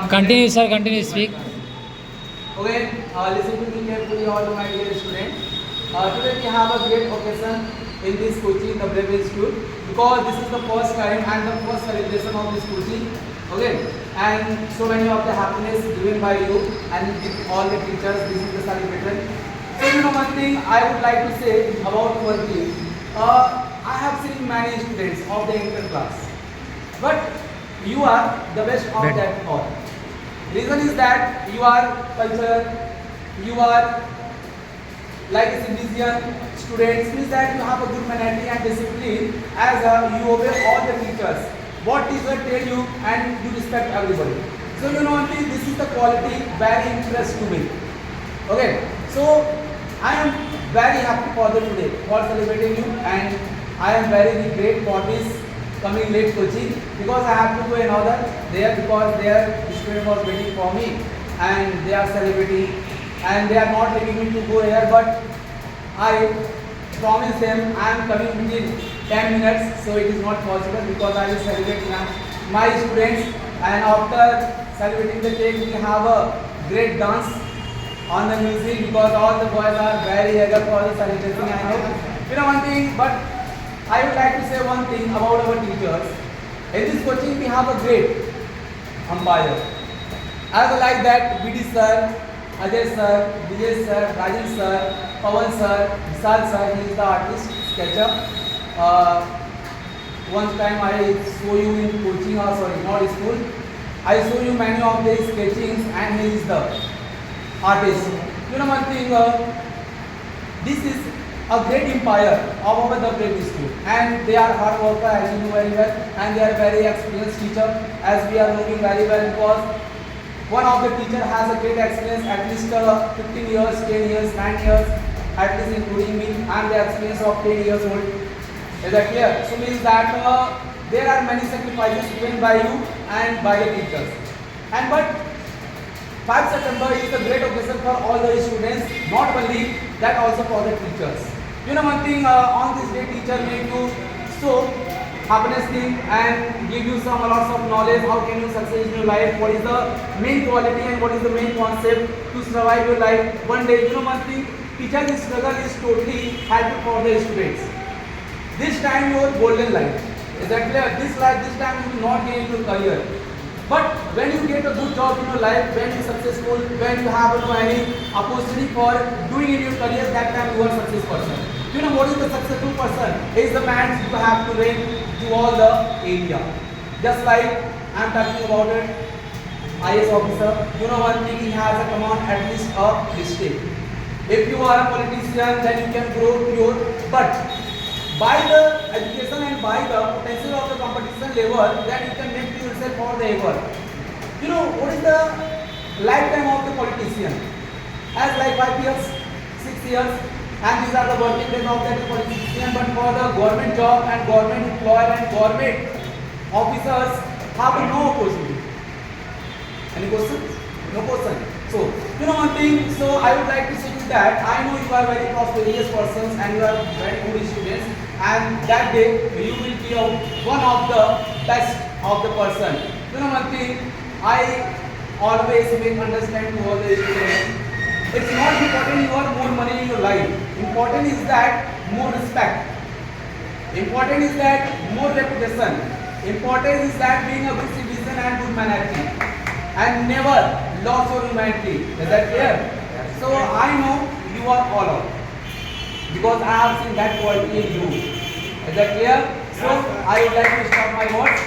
Continue, sir. Continue. Speak. Okay, listen to me carefully, all my dear students. Today we have a great occasion in this coaching, the Brave Institute, because this is the first time and the first celebration of this coaching. Okay, and so many of the happiness given by you and with all the teachers. This is the celebration. So you know one thing I would like to say about one thing. I have seen many students of the inter class, but you are the best of that all. Reason is that you are cultured, you are like a citizen students, means that you have a good mentality and discipline as you obey all the teachers. What teacher tell you and you respect everybody. So you know one thing, this is the quality very interest to me. Okay, so I am very happy for the today for celebrating you, and I am very great for this coming late coaching because I have to go another there because their student was waiting for me and they are celebrating and they are not letting me to go here, but I promise them I am coming within 10 minutes, so it is not possible because I will celebrate my students, and after celebrating the cake we have a great dance on the music because all the boys are very eager for the celebration. I know. You know one thing, but I would like to say one thing about our teachers. In this coaching we have a great umpire. I would like that BD sir, Ajay sir, Vijay sir, Rajan sir, Pawan sir, Vishal sir, he is the artist, sketcher. One time I saw you in coaching, or sorry, not school. I saw you many of the sketchings and he is the artist. You know one thing, this is a great empire of our the Brave Institute, and they are hard worker as you know very well, and they are very experienced teacher as we are knowing very well because one of the teacher has a great experience at least 15 years, 10 years, 9 years, at least including me. I am the experience of 10 years old. Is that clear? So means that there are many sacrifices given by you and by the teachers. And but 5 September is a great occasion for all the students, not only that, also for the teachers. You know one thing, on this day teacher make you so happiness thing and give you some lots of knowledge, how can you succeed in your life, what is the main quality and what is the main concept to survive your life. One day, you know one thing, teacher's struggle is totally helpful for the students. This time your golden life. Is that clear? This time you will not get into career. But when you get a good job in your life, when you are successful, when you have any opportunity for doing in your career, that time you are a successful person. You know what is the successful person? Is the man who have to rank to all the area. Just like I am talking about it, IS officer. You know one thing, he has a command at least a district. If you are a politician, then you can grow pure. But by the education and by the potential of the competition level, then you can make yourself for the ever. You know what is the lifetime of the politician? As like 5 years, 6 years, and these are the working days of that politician. But for the government job and government employer and government officers have no opportunity. Any questions? No question. So you know one thing. So I would like to say that I know you are very prosperous persons and you are very good students, and that day you will be one of the best of the person. You know one thing, I always make understand to all the students. It's not important you have more money in your life. Important is that more respect. Important is that more reputation. Important is that being a good citizen and good management. And never lost your humanity. Is that clear? So I know you are all out because I have seen that quality in you. Is that clear? So I would like to stop my words.